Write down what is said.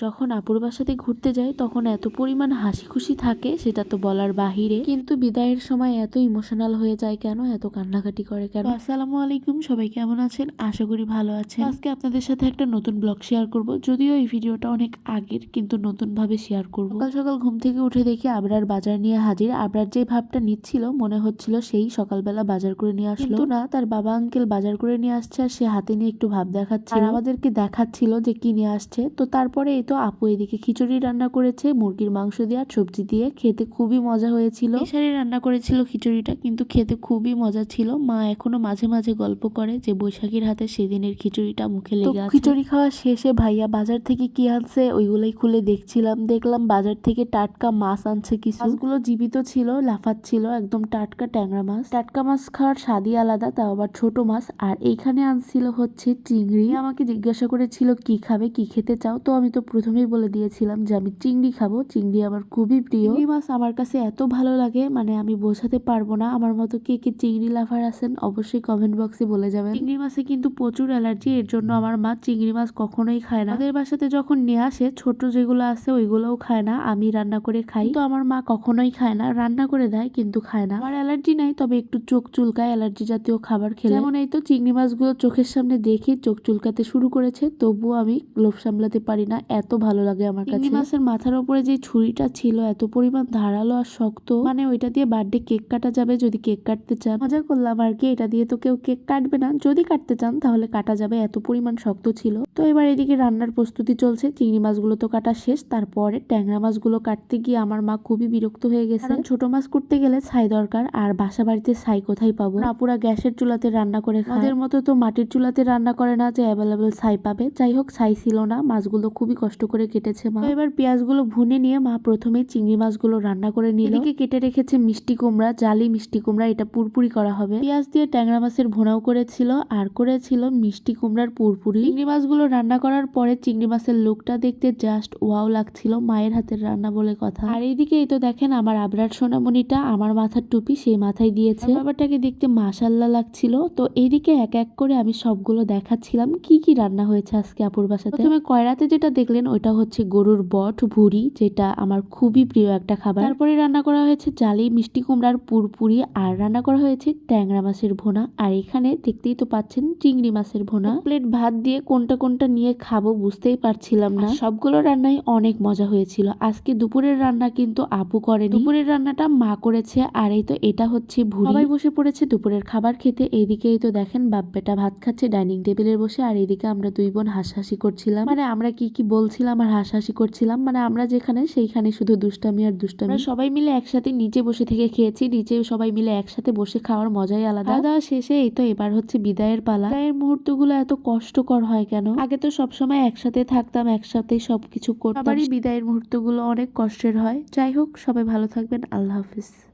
যখন আপুর বাসাতে ঘুরতে যাই তখন এত পরিমাণ হাসি খুশি থাকে সেটা তো বলার বাহিরে, কিন্তু বিদায়ের সময় এত ইমোশনাল হয়ে যায় কেন, এত কান্নাকাটি করে কেন। আসসালামু আলাইকুম, সবাই কেমন আছেন? আশা করি ভালো আছেন। আজকে আপনাদের সাথে একটা নতুন ব্লগ শেয়ার করব, যদিও এই ভিডিওটা অনেক আগের কিন্তু নতুন ভাবে শেয়ার করব। সকাল সকাল ঘুম থেকে উঠে দেখি আবরার বাজার নিয়ে হাজির। আবরার যে ভাবটা নিচ্ছিল মনে হচ্ছিল সেই সকালবেলা বাজার করে নিয়ে আসলো, কিন্তু না, তার বাবা আঙ্কেল বাজার করে নিয়ে আসছে আর সে হাতে নিয়ে একটু ভাব দেখাচ্ছিল, আমাদেরকে দেখাচ্ছিল যে কি নিয়ে আসছে। তো তারপরে এই তো আপু এদিকে খিচুড়ি রান্না করেছে মুরগির মাংস দিয়ে আর সবজি দিয়ে, খেতে খুবই মজা হয়েছিল। এসারে রান্না করেছিল খিচুড়িটা, কিন্তু খেতে খুবই মজা ছিল। মা এখনো মাঝে মাঝে গল্প করে যে বৈশাখীর হাতে সেদিনের খিচুড়িটা মুখে লেগে আছে। খিচুড়ি খাওয়া শেষে ভাইয়া বাজার থেকে কি আনছে ওইগুলোই খুলে দেখছিলাম। দেখলাম বাজার থেকে টাটকা মাছ আনছে কিছু। মাছগুলো জীবিত ছিল, লাফাচ্ছিল, একদম টাটকা ট্যাংরা মাছ। টাটকা মাছ খাওয়ার স্বাদই আলাদা, তাও আবার ছোট মাছ। আর এইখানে আনছিল হচ্ছে চিংড়ি। আমাকে জিজ্ঞাসা করেছিল কি খাবে, কি খেতে চাও, তো আমি তো প্রথমেই বলে দিয়েছিলাম যে আমি চিংড়ি খাবো। চিংড়ি আমার খুবই প্রিয়। চিংড়ি মাছ আমার কাছে এত ভালো লাগে, মানে আমি বোঝাতে পারবো না। আমার মতো কে কে চিংড়ি লাভার আছেন অবশ্যই কমেন্ট বক্সে বলে যাবেন। চিংড়ি মাছে কিন্তু প্রচুর অ্যালার্জি, এর জন্য আমার মা চিংড়ি মাছ কখনোই খায় না। আমাদের বাসাতে যখন নিয়ে আসে ছোট যেগুলো আছে ওইগুলোও খায় না, আমি রান্না করে খাই। তো আমার মা কখনোই খায় না, রান্না করে দেয় কিন্তু খায় না। আমার অ্যালার্জি নাই, তবে একটু চোখ চুলকায় অ্যালার্জি জাতীয় খাবার খেলে। যেমন এই তো চিংড়ি মাছগুলো চোখের সামনে দেখে চোখ চুলকাতে শুরু করেছে, তবুও আমি লোভ সামলাতে পারি না, এত ভালো লাগে আমার কাছে। চিংড়ি মাছের মাথার উপরে যে ছুরিটা ছিল এত পরিমাণ ধারালো আর শক্ত, মানে ওইটা দিয়ে বার্থডে কেক কাটা যাবে যদি কেক কাটতে চান। মজা করলাম আর কি, এটা দিয়ে তো কেউ কেক কাটবে না, যদি কাটতে চান তাহলে কাটা যাবে, এত পরিমাণ শক্ত ছিল। তো এবার এদিকে রান্নার প্রস্তুতি চলছে। চিংড়ি মাছগুলো তো কাটা শেষ, তারপরে ট্যাংরা মাছগুলো কাটতে গিয়ে আমার মা খুবই বিরক্ত হয়ে গেছে, কারণ ছোট মাছ করতে গেলে ছাই দরকার, আর বাসা বাড়িতে ছাই কোথায় পাবো? আপুরা গ্যাসের চুলাতে রান্না করে খায়, ওদের মতো তো মাটির চুলাতে রান্না করে না যে অ্যাভেলেবেল ছাই পাবে। যাই হোক, ছাই ছিল না, মাছগুলো খুবই কষ্ট করে কেটেছে মা। এবার পেঁয়াজগুলো ভুনে নিয়ে মা প্রথমে চিংড়ি মাছগুলো রান্না করে নিল। এদিকে কেটে রেখেছে মিষ্টি কুমড়া, জালি মিষ্টি কুমড়া, এটা পুরপুরি করা হবে। পেঁয়াজ দিয়ে ট্যাংরা মাছের ভুনাও করেছিল আর করেছিল মিষ্টি কুমড়ার পুরপুরি। চিংড়ি মাছগুলো রান্না করার পরে চিংড়ি মাছের লুকটা দেখতে জাস্ট ওয়াও লাগছিল, মায়ের হাতের রান্না বলে কথা। আর এইদিকে এই তো দেখেন আমার আবরার সোনামণিটা আমার মাথার টুপি সেই মাথায় দিয়েছে, ব্যাপারটাকে দেখতে মাশাআল্লাহ লাগছিল। তো এইদিকে এক এক করে আমি সবগুলো দেখাচ্ছিলাম কি কি রান্না হয়েছে আজকে আপুর বাসাতে। প্রথমে কয়রাতে যেটা দেখলেন ওইটা হচ্ছে গরুর বট ভুড়ি, যেটা আমার খুবই প্রিয় একটা খাবার। তারপরে রান্না করা হয়েছে জালি মিষ্টি কুমড়ার পুরপুরি, আর রান্না করা হয়েছে ট্যাংরা মাছের ভুনা, আর এখানে দেখতেই তো পাচ্ছেন চিংড়ি মাছের ভুনা। প্লেট ভাত দিয়ে কোনটা কোনটা নিয়ে খাবো বুঝতেই পারছিলাম না। সবগুলো রান্নাই অনেক মজা হয়েছিল। আজকে দুপুরের রান্না কিন্তু আপু করেনি, দুপুরের রান্নাটা মা করেছে। আর এই তো এটা হচ্ছে ভুড়ি। সবাই বসে পড়েছে দুপুরের খাবার খেতে। এইদিকেই তো দেখেন বাপ বেটা ভাত খাচ্ছে ডাইনিং টেবিলের বসে, আর এইদিকে আমরা দুই বোন হাসাহাসি করছিলাম, মানে আমরা কি কি বলছিলাম আর হাসাহাসি করছিলাম, মানে আমরা যেখানে সেইখানে শুধু দুষ্টামি আর দুষ্টামি। সবাই মিলে একসাথে নিচে বসে থেকে খেয়েছি, নিচে সবাই মিলে একসাথে বসে খাওয়ার মজাই আলাদা। খাওয়া দাওয়া শেষে এই তো এবার হচ্ছে বিদায়ের পালা। বিদায়ের মুহূর্তগুলো এত কষ্টকর হয় কেন? আগে তো সবসময় একসাথে থাকতাম, একসাথেই সবকিছু করতাম, আবারই বিদায়ের মুহূর্তগুলো অনেক কষ্টের হয়। যাই হোক, সবাই ভালো থাকবেন, আল্লাহ হাফিজ।